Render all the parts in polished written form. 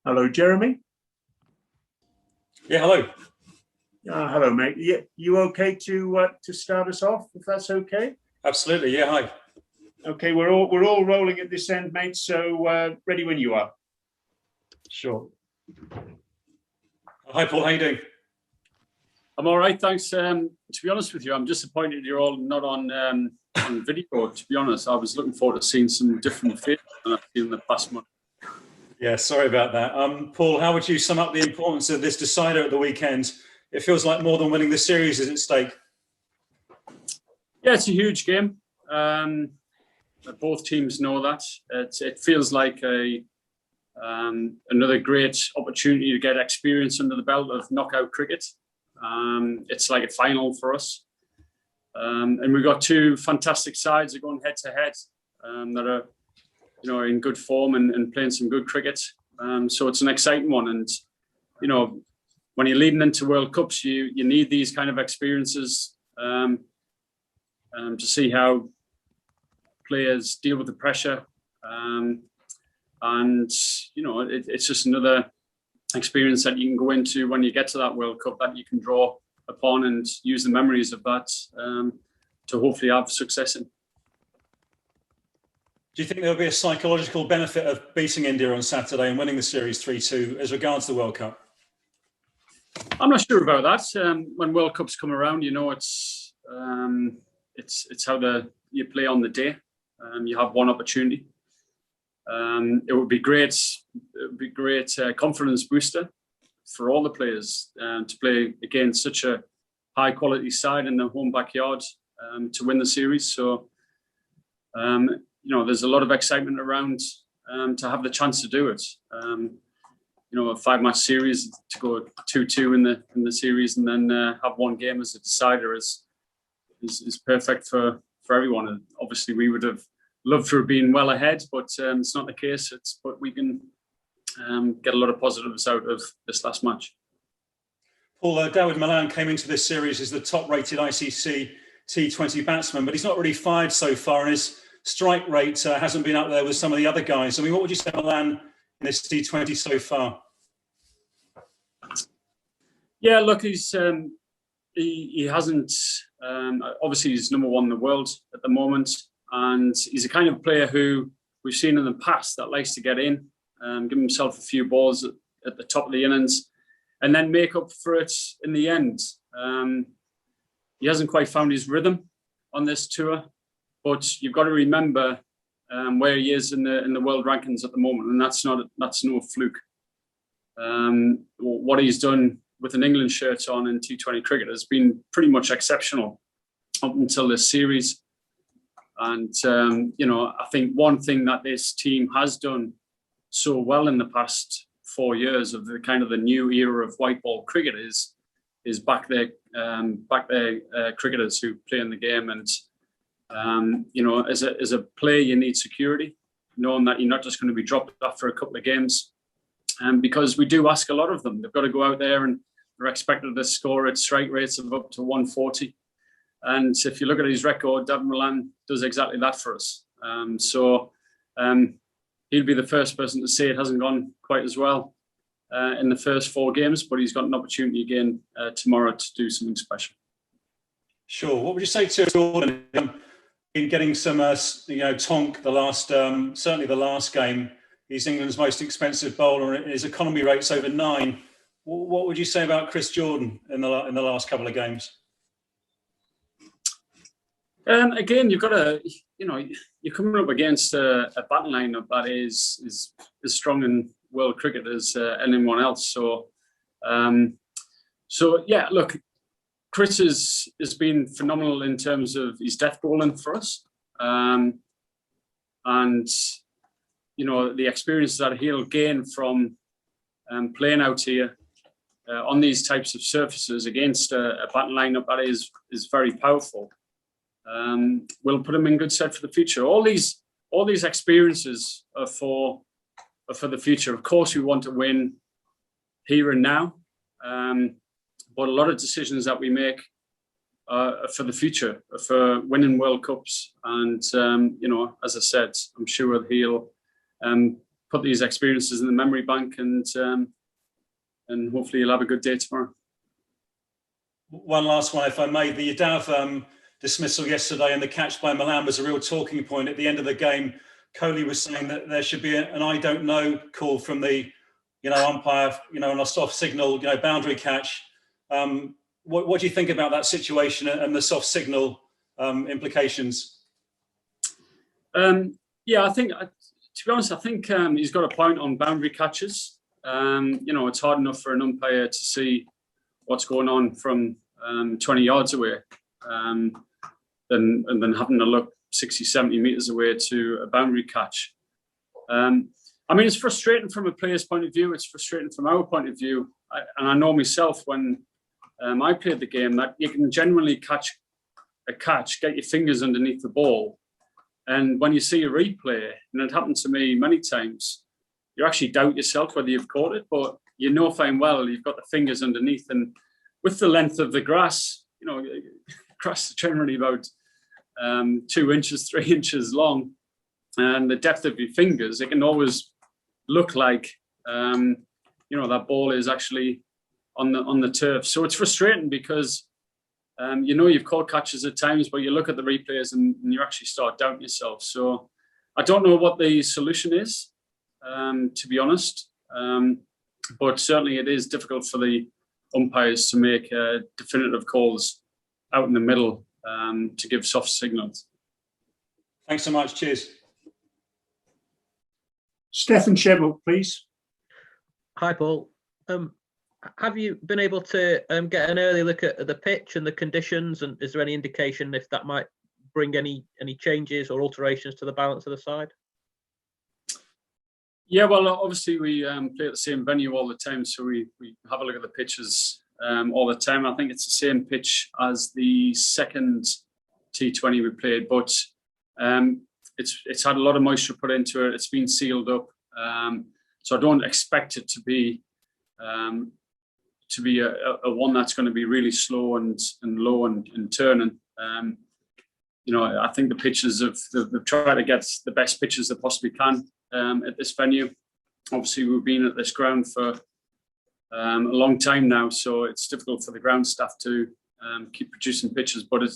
Hello, Jeremy. Yeah, hello. Hello, mate. You okay to start us off, if that's okay? Absolutely. Yeah, hi. Okay, we're all rolling at this end, mate. So ready when you are. Sure. Hi, Paul. How you doing? I'm all right, thanks. To be honest with you, I'm disappointed you're all not on video. To be honest, I was looking forward to seeing some different faces than I've seen in the past month. Yeah, sorry about that. Paul, how would you sum up the importance of this decider at the weekend? It feels like more than winning the series is at stake. Yeah, it's a huge game. Both teams know that. It feels like another great opportunity to get experience under the belt of knockout cricket. It's like a final for us. And we've got two fantastic sides that are going head to head that are, in good form and playing some good cricket. So it's an exciting one. And, when you're leading into World Cups, you need these kind of experiences to see how players deal with the pressure. It's just another experience that you can go into when you get to that World Cup that you can draw upon and use the memories of that to hopefully have success in. Do you think there'll be a psychological benefit of beating India on Saturday and winning the series 3-2 as regards the World Cup? I'm not sure about that. When World Cups come around, it's how you play on the day. You have one opportunity. It would be great. It would be great confidence booster for all the players to play against such a high quality side in their home backyard to win the series. So, there's a lot of excitement around to have the chance to do it. A 5-match series to go 2-2 in the series and then have one game as a decider is perfect for everyone. And obviously, we would have loved to have been well ahead, but it's not the case. But we can get a lot of positives out of this last match. Paul, Dawid Malan came into this series as the top-rated ICC T20 batsman, but he's not really fired so far, and his strike rate hasn't been up there with some of the other guys. I mean, what would you say Malan in this T20 so far? Yeah, look, he hasn't. Obviously, he's number one in the world at the moment, and he's a kind of player who we've seen in the past that likes to get in, give himself a few balls at the top of the innings, and then make up for it in the end. He hasn't quite found his rhythm on this tour, but you've got to remember where he is in the world rankings at the moment, and that's no fluke. What he's done with an England shirt on in T20 cricket has been pretty much exceptional up until this series. And, I think one thing that this team has done so well in the past 4 years of the kind of the new era of white ball cricket is back their cricketers who play in the game. And, as a player, you need security, knowing that you're not just going to be dropped after a couple of games. Because we do ask a lot of them. They've got to go out there and they're expected to score at strike rates of up to 140. And if you look at his record, Dawid Malan does exactly that for us. He'll be the first person to say it hasn't gone quite as well in the first 4 games, but he's got an opportunity again tomorrow to do something special. Sure. What would you say to Jordan in getting some, tonk the last, certainly the last game? He's England's most expensive bowler, and his economy rate's over 9. What would you say about Chris Jordan in the last couple of games? Again, you've got to, you're coming up against a batting lineup that is as strong in world cricket as anyone else. So yeah, look, Chris has been phenomenal in terms of his death bowling for us, and the experience that he'll gain from playing out here on these types of surfaces against a batting lineup that is very powerful. Will put him in good stead for the future. All these experiences are for the future. Of course, we want to win here and now, but a lot of decisions that we make are for the future, for winning World Cups. And as I said, I'm sure he'll put these experiences in the memory bank, and hopefully you'll have a good day tomorrow. One last one, if I may. The Yadav dismissal yesterday and the catch by Malan was a real talking point. At the end of the game, Kohli was saying that there should be an "I don't know" call from the, umpire, on a soft signal, boundary catch. What do you think about that situation and the soft signal implications? Yeah, I think, to be honest, I think he's got a point on boundary catches. It's hard enough for an umpire to see what's going on from 20 yards away, than having to look 60, 70 metres away to a boundary catch. It's frustrating from a player's point of view. It's frustrating from our point of view. And I know myself when I played the game that you can generally catch a catch, get your fingers underneath the ball. And when you see a replay, and it happened to me many times, you actually doubt yourself whether you've caught it, but fine well you've got the fingers underneath. And with the length of the grass, grass is generally about 2 inches, 3 inches long, and the depth of your fingers, it can always look like that ball is actually on the turf. So it's frustrating because you've caught catches at times, but you look at the replays and you actually start doubting yourself. So I don't know what the solution is, to be honest, but certainly it is difficult for the umpires to make definitive calls out in the middle to give soft signals. Thanks so much. Cheers. Stefan Shebel, please. Hi, Paul. Have you been able to get an early look at the pitch and the conditions, and is there any indication if that might bring any changes or alterations to the balance of the side? Yeah, well, obviously we play at the same venue all the time, so we have a look at the pitches all the time. I think it's the same pitch as the second T20 we played, but it's had a lot of moisture put into it. It's been sealed up, so I don't expect it to be a one that's going to be really slow and low and turning. I think the pitches they've tried to get the best pitches they possibly can at this venue. Obviously, we've been at this ground for a long time now, so it's difficult for the ground staff to keep producing pitches. But it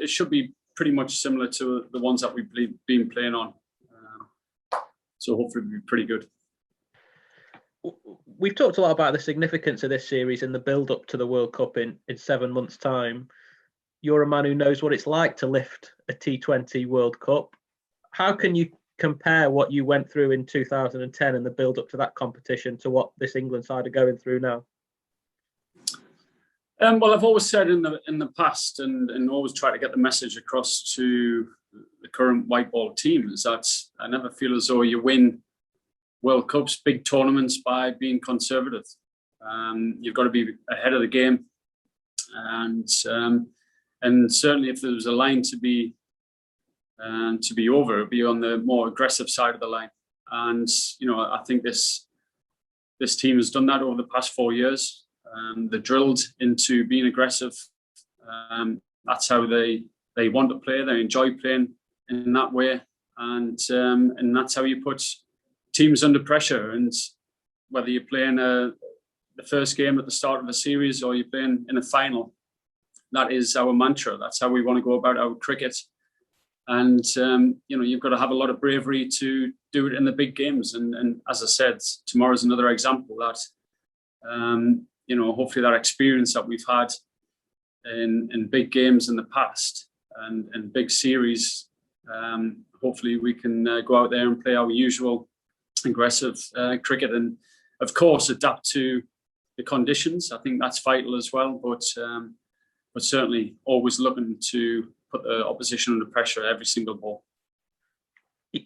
should be pretty much similar to the ones that we've been playing on. So hopefully it'll be pretty good. We've talked a lot about the significance of this series in the build-up to the World Cup in 7 months' time. You're a man who knows what it's like to lift a T20 World Cup. How can you compare what you went through in 2010 and the build-up to that competition to what this England side are going through now? Well, I've always said in the past and always try to get the message across to the current white ball team is that I never feel as though you win World Cups, big tournaments, by being conservative. You've got to be ahead of the game, and certainly if there was a line to be over, it'd be on the more aggressive side of the line. And I think this team has done that over the past 4 years. They're drilled into being aggressive. That's how they want to play. They enjoy playing in that way, and that's how you put teams under pressure. And whether you're playing the first game at the start of a series or you're playing in a final, that is our mantra. That's how we want to go about our cricket. And you've got to have a lot of bravery to do it in the big games. And as I said, tomorrow's another example that hopefully that experience that we've had in big games in the past and big series, hopefully we can go out there and play our usual aggressive cricket, and of course adapt to the conditions. I think that's vital as well, but certainly always looking to put the opposition under pressure every single ball.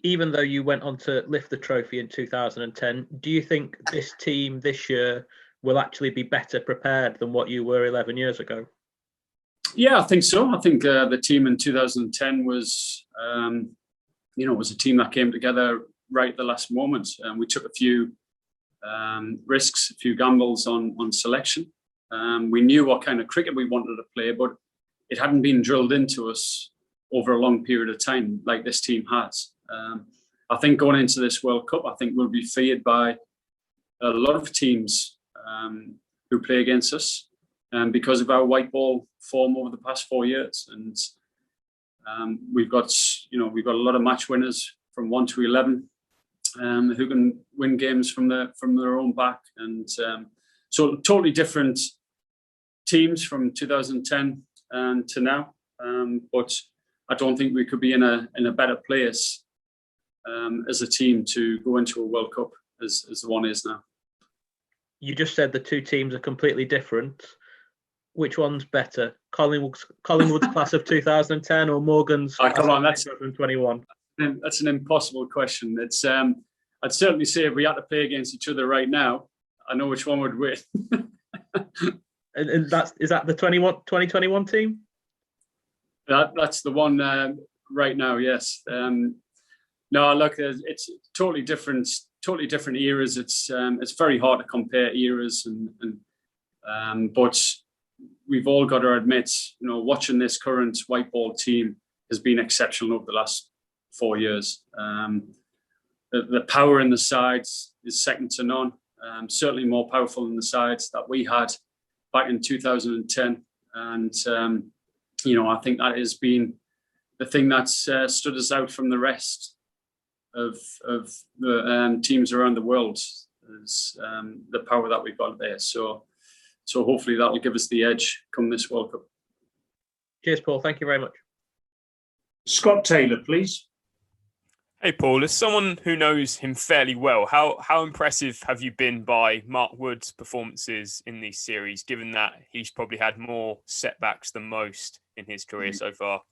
Even though you went on to lift the trophy in 2010, do you think this team this year will actually be better prepared than what you were 11 years ago? Yeah, I think so. I think the team in 2010 was a team that came together right at the last moment. We took a few risks, a few gambles on selection. We knew what kind of cricket we wanted to play, but it hadn't been drilled into us over a long period of time like this team has. I think going into this World Cup, I think we'll be feared by a lot of teams who play against us because of our white ball form over the past 4 years. And we've got a lot of match winners from 1 to 11 who can win games from their own back. And so totally different teams from 2010 to now. But I don't think we could be in a better place as a team to go into a World Cup as the one is now. You just said the two teams are completely different. Which one's better? Collingwood's class of 2010 or Morgan's class of 2021? That's an impossible question. It's I'd certainly say if we had to play against each other right now, I know which one would win. and is that the 2021 team? That's the one right now. Yes. No, look, it's totally different eras. It's very hard to compare eras, but we've all got to admit, watching this current white ball team has been exceptional over the last 4 years. The power in the sides is second to none. Certainly more powerful than the sides that we had back in 2010, and I think that has been the thing that's stood us out from the rest of the teams around the world, is the power that we've got there. So hopefully that will give us the edge come this World Cup. Cheers, Paul. Thank you very much. Scott Taylor, please. Hey, Paul. As someone who knows him fairly well, how impressive have you been by Mark Wood's performances in these series, given that he's probably had more setbacks than most in his career so far?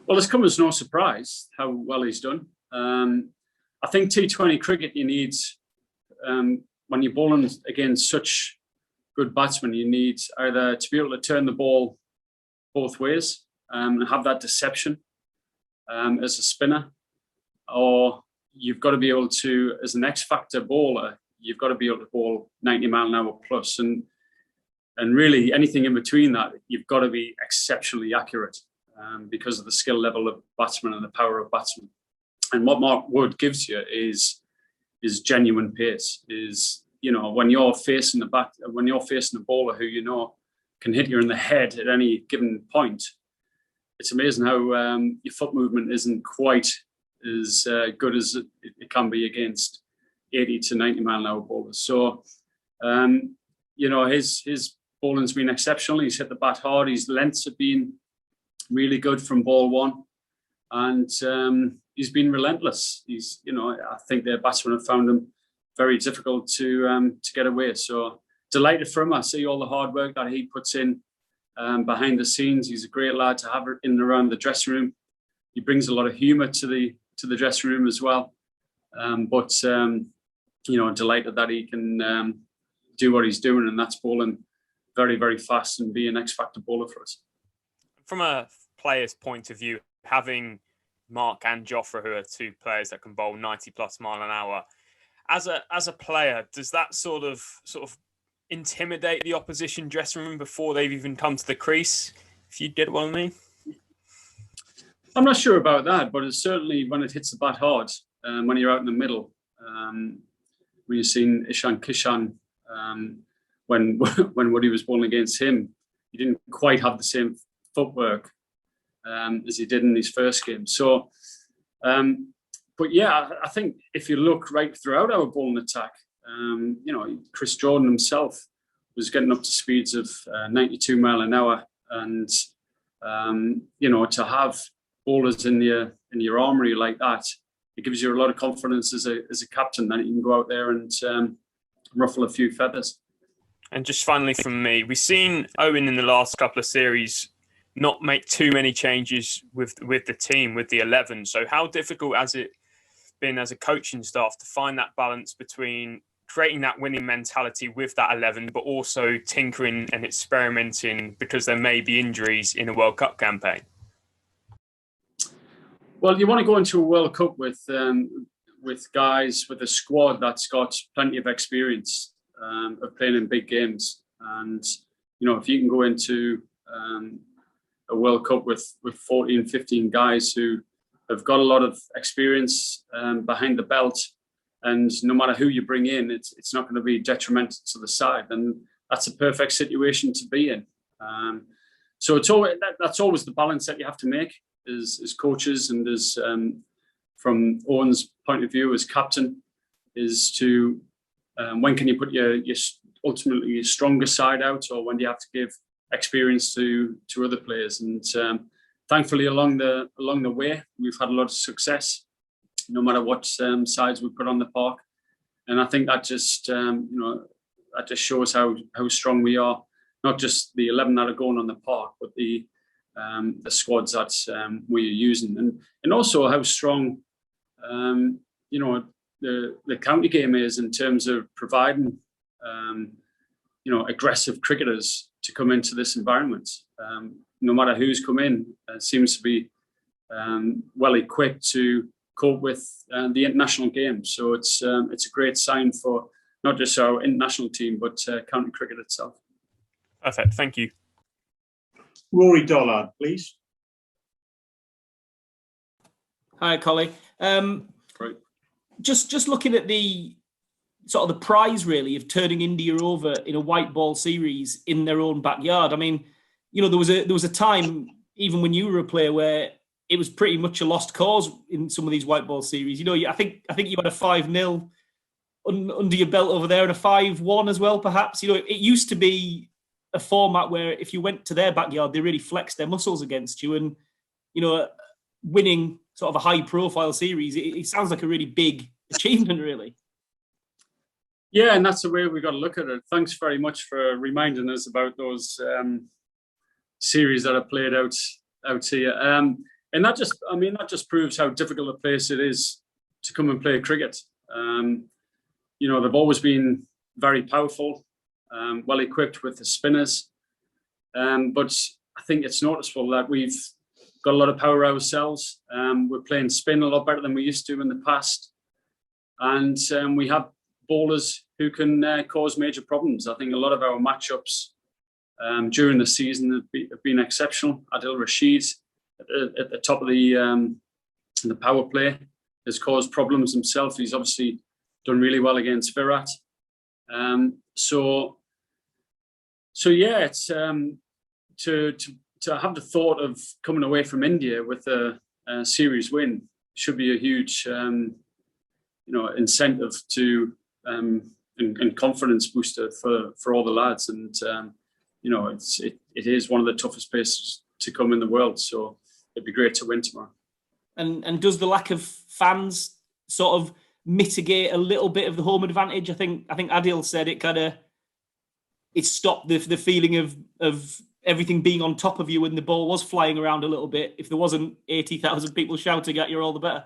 Well, it's come as no surprise how well he's done. I think T20 cricket, you need, when you're bowling against such good batsmen, you need either to be able to turn the ball both ways and have that deception as a spinner, or you've got to be able to, as an X-factor bowler, you've got to be able to bowl 90 mile an hour plus. And really anything in between that, you've got to be exceptionally accurate because of the skill level of batsmen and the power of batsmen. And what Mark Wood gives you is genuine pace. When you're facing a bowler who can hit you in the head at any given point, it's amazing how your foot movement isn't quite as good as it can be against 80 to 90 mile an hour bowlers. So his bowling's been exceptional. He's hit the bat hard. His lengths have been really good from ball one, and he's been relentless. I think their batsmen have found him very difficult to get away. So delighted for him. I see all the hard work that he puts in behind the scenes. He's a great lad to have in and around the dressing room. He brings a lot of humour to the dressing room as well. But delighted that he can do what he's doing, and that's bowling very, very fast and be an X-factor bowler for us. From a player's point of view, having Mark and Jofra, who are two players that can bowl 90 plus mile an hour, as a player, does that sort of intimidate the opposition dressing room before they've even come to the crease, if you get what I mean? I'm not sure about that, but it's certainly when it hits the bat hard, when you're out in the middle, when you've seen Ishan Kishan, when Woody was bowling against him, he didn't quite have the same footwork as he did in his first game. So, but yeah, I think if you look right throughout our bowling attack, Chris Jordan himself was getting up to speeds of 92 mile an hour, and to have bowlers in your armoury like that, it gives you a lot of confidence as a captain that you can go out there and ruffle a few feathers. And just finally from me, we've seen Owen in the last couple of series not make too many changes with the team, with the 11. So how difficult has it been as a coaching staff to find that balance between creating that winning mentality with that 11, but also tinkering and experimenting because there may be injuries in a World Cup campaign? Well, you want to go into a World Cup with guys, with a squad that's got plenty of experience of playing in big games. And, if you can go into a World Cup with 14, 15 guys who have got a lot of experience behind the belt, and no matter who you bring in, it's not going to be detrimental to the side, and that's a perfect situation to be in. So it's always, that's always the balance that you have to make as coaches, and as from Owen's point of view as captain, is to when can you put your ultimately your stronger side out, or when do you have to give experience to other players. And thankfully along the way we've had a lot of success, no matter what sides we put on the park. And I think that just that just shows how strong we are, not just the 11 that are going on the park, but the squads that we're using, and also how strong the county game is in terms of providing aggressive cricketers to come into this environment. No matter who's come in, seems to be well equipped to cope with the international game. So it's a great sign for not just our international team, but county cricket itself. Perfect. Thank you. Rory Dollard, please. Hi, Collie. Great. Just looking at the sort of the prize, really, of turning India over in a white ball series in their own backyard. I mean, there was a time, even when you were a player, where it was pretty much a lost cause in some of these white ball series. I think you had a 5-0 under your belt over there, and a 5-1 as well, perhaps. It used to be a format where if you went to their backyard, they really flexed their muscles against you, and winning sort of a high-profile series, it sounds like a really big achievement, really. Yeah, and that's the way we've got to look at it. Thanks very much for reminding us about those series that are played out here. And that just proves how difficult a place it is to come and play cricket. They've always been very powerful, well equipped with the spinners. But I think it's noticeable that we've got a lot of power ourselves. We're playing spin a lot better than we used to in the past. And we have bowlers who can cause major problems. I think a lot of our matchups during the season have been exceptional. Adil Rashid at the top of the power play has caused problems himself. He's obviously done really well against Virat. So yeah, it's to have the thought of coming away from India with a series win should be a huge incentive to and confidence booster for all the lads. And it is one of the toughest places to come in the world, so it'd be great to win tomorrow. And does the lack of fans sort of mitigate a little bit of the home advantage? I think Adil said it stopped the feeling of everything being on top of you when the ball was flying around a little bit. If there wasn't 80,000 people shouting at you, all the better.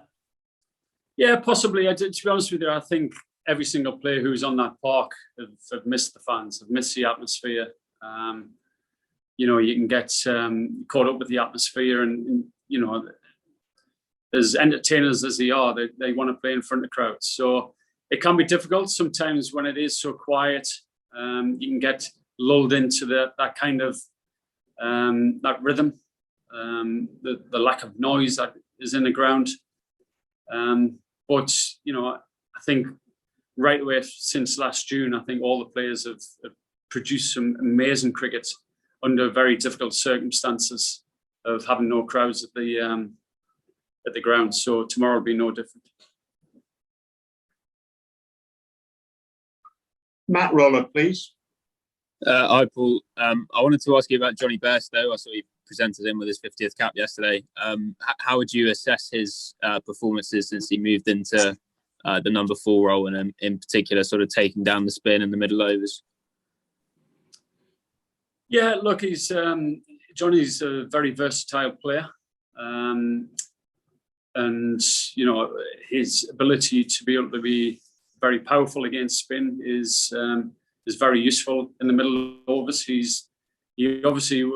Yeah, possibly. To be honest with you, I think every single player who's on that park have missed the fans, have missed the atmosphere. You can get caught up with the atmosphere, and as entertainers as they are, they want to play in front of crowds. So it can be difficult sometimes when it is so quiet. You can get lulled into that kind of that rhythm, the lack of noise that is in the ground. But I think right away since last June, I think all the players have produced some amazing cricket under very difficult circumstances of having no crowds at the ground. So tomorrow will be no different. Matt Roller, please. Hi, Paul. I wanted to ask you about Johnny Bairstow. I saw you presented him with his 50th cap yesterday. How would you assess his performances since he moved into the number 4 role, and in particular sort of taking down the spin in the middle overs? Yeah, look, Johnny's a very versatile player. And his ability to be able to be very powerful against spin is very useful in the middle overs. He obviously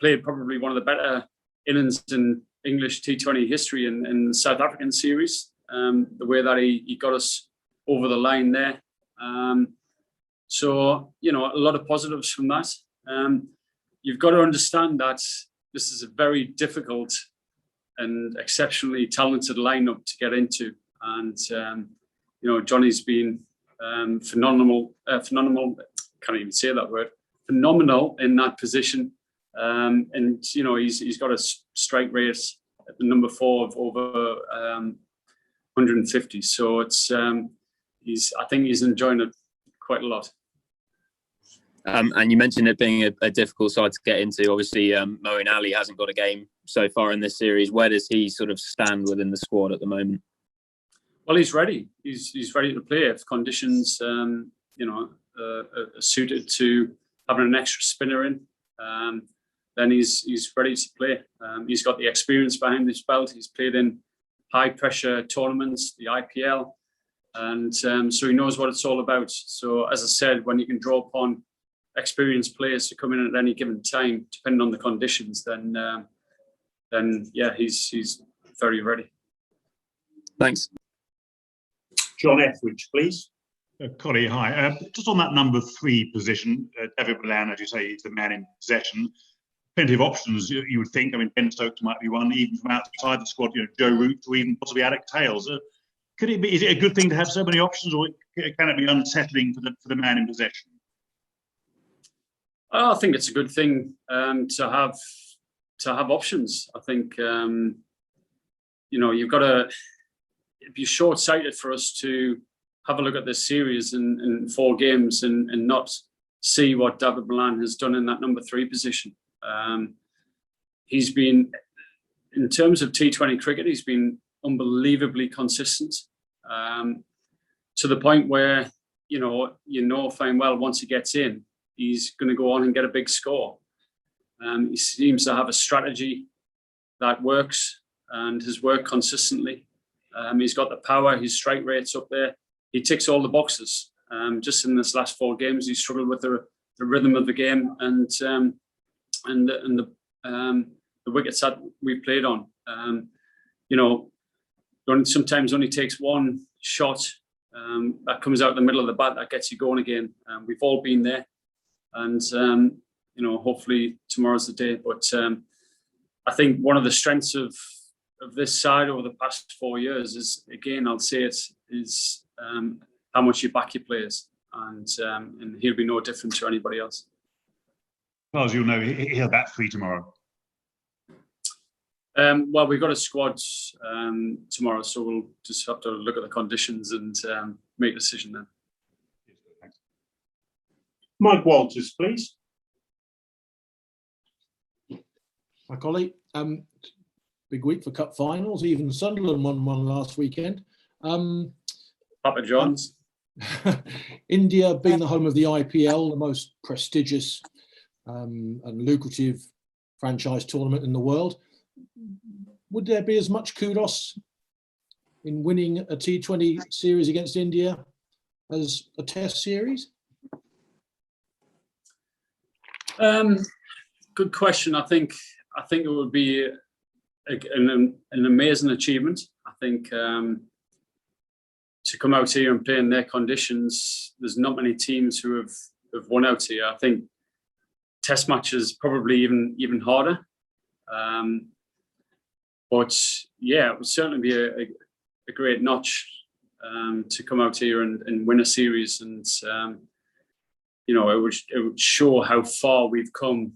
played probably one of the better innings in English T20 history in the South African series. The way that he got us over the line there. So a lot of positives from that. You've got to understand that this is a very difficult and exceptionally talented lineup to get into. And Johnny's been phenomenal. Can't even say that word. Phenomenal in that position. And he's got a strike rate at the number 4 of over 150. So it's I think he's enjoying it quite a lot. And you mentioned it being a difficult side to get into. Obviously, Moeen Ali hasn't got a game so far in this series. Where does he sort of stand within the squad at the moment? Well, he's ready. He's ready to play if conditions, are suited to having an extra spinner in. Then he's ready to play. He's got the experience behind his belt. He's played in high pressure tournaments, the IPL, and so he knows what it's all about. So, as I said, when you can draw upon experienced players to come in at any given time, depending on the conditions, then yeah, he's very ready. Thanks. John Etheridge, please. Collie, hi. Just on that number 3 position, Dawid Malan, as you say, is the man in possession. Plenty of options, you would think. I mean, Ben Stokes might be one, even from outside the squad, Joe Root or even possibly Alec Tales. Could it be? Is it a good thing to have so many options, or can it be unsettling for the man in possession? I think it's a good thing to have options. I think you've got to. It'd be short-sighted for us to have a look at this series in 4 games and not see what Dawid Malan has done in that number 3 position. He's been, in terms of T20 cricket, he's been unbelievably consistent to the point where fine well once he gets in, he's going to go on and get a big score. He seems to have a strategy that works and has worked consistently. He's got the power. His strike rate's up there. He ticks all the boxes. Just in this last 4 games, he struggled with the rhythm of the game and the wickets that we played on. Sometimes only takes one shot that comes out the middle of the bat that gets you going again. We've all been there, and hopefully tomorrow's the day. But I think one of the strengths of this side over the past 4 years is, again, I'll say it, is how much you back your players, and he'll be no different to anybody else. As far as you'll know, he'll bat 3 tomorrow. Well, we've got a squad tomorrow, so we'll just have to look at the conditions and make a decision then. Thanks. Mike Walters, please. Hi, Collie. Big week for cup finals. Even Sunderland won one last weekend. Papa John's. India being the home of the IPL, the most prestigious and lucrative franchise tournament in the world. Would there be as much kudos in winning a T20 series against India as a Test series? Good question. I think it would be an amazing achievement. I think to come out here and play in their conditions, there's not many teams who have won out here. I think Test matches probably even harder. But yeah, it would certainly be a great notch to come out here and win a series, and it would show how far we've come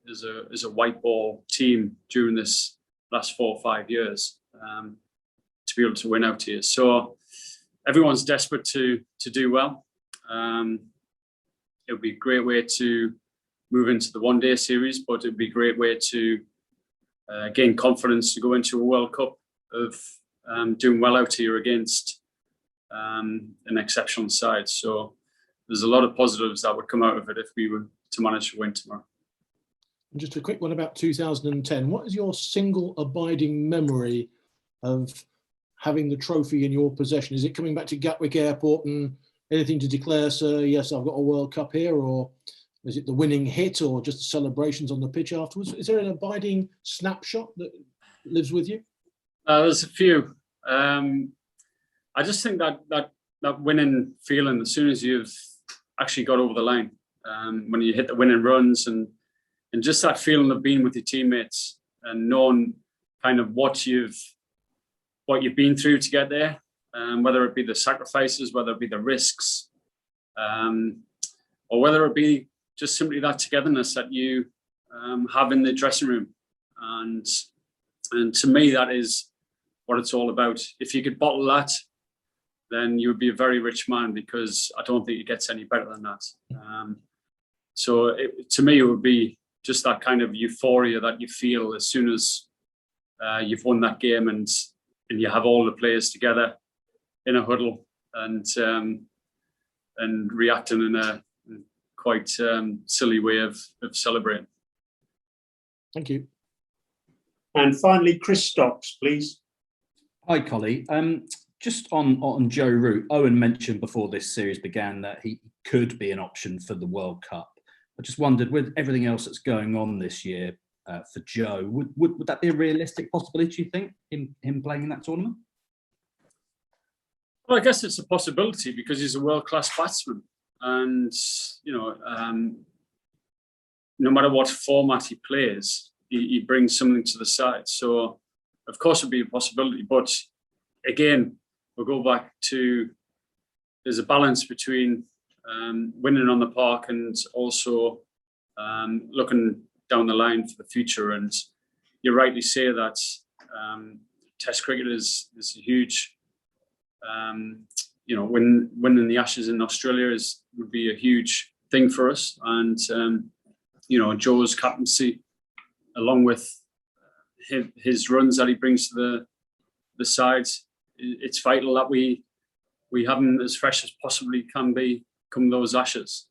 as a white ball team during this last 4 or 5 years to be able to win out here. So everyone's desperate to do well. It would be a great way to move into the one-day series, but it would be a great way to gain confidence to go into a World Cup of doing well out here against an exceptional side. So there's a lot of positives that would come out of it if we were to manage to win tomorrow. And just a quick one about 2010. What is your single abiding memory of having the trophy in your possession? Is it coming back to Gatwick Airport and anything to declare, sir, yes, I've got a World Cup here? Or is it the winning hit, or just the celebrations on the pitch afterwards? Is there an abiding snapshot that lives with you? There's a few. I just think that winning feeling as soon as you've actually got over the line, when you hit the winning runs, and just that feeling of being with your teammates and knowing kind of what you've been through to get there, whether it be the sacrifices, whether it be the risks, or whether it be just simply that togetherness that you have in the dressing room. And to me, that is what it's all about. If you could bottle that, then you would be a very rich man, because I don't think it gets any better than that. So to me, it would be just that kind of euphoria that you feel as soon as you've won that game, and you have all the players together in a huddle and reacting in a quite silly way of celebrating. Thank you. And finally, Chris Stocks, please. Hi, Collie. Just on Joe Root, Owen mentioned before this series began that he could be an option for the World Cup. I just wondered, with everything else that's going on this year for Joe, would that be a realistic possibility, you think, him playing in that tournament? Well, I guess it's a possibility, because he's a world-class batsman, and no matter what format he plays, he brings something to the side. So, of course, it'd be a possibility. But again, we'll go back to, there's a balance between winning on the park and also looking down the line for the future. And you rightly say that Test cricket is a huge, winning the Ashes in Australia would be a huge thing for us. And Joe's captaincy, along with his runs that he brings to the sides, it's vital that we have him as fresh as possibly can be come those Ashes.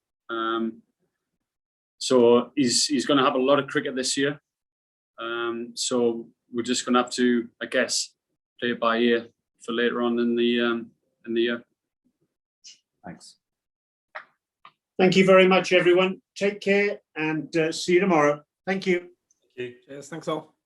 So he's going to have a lot of cricket this year. So we're just going to have to, I guess, play it by ear for later on in the year. Thanks. Thank you very much, everyone. Take care, and see you tomorrow. Thank you. Thank you. Cheers. Thanks all.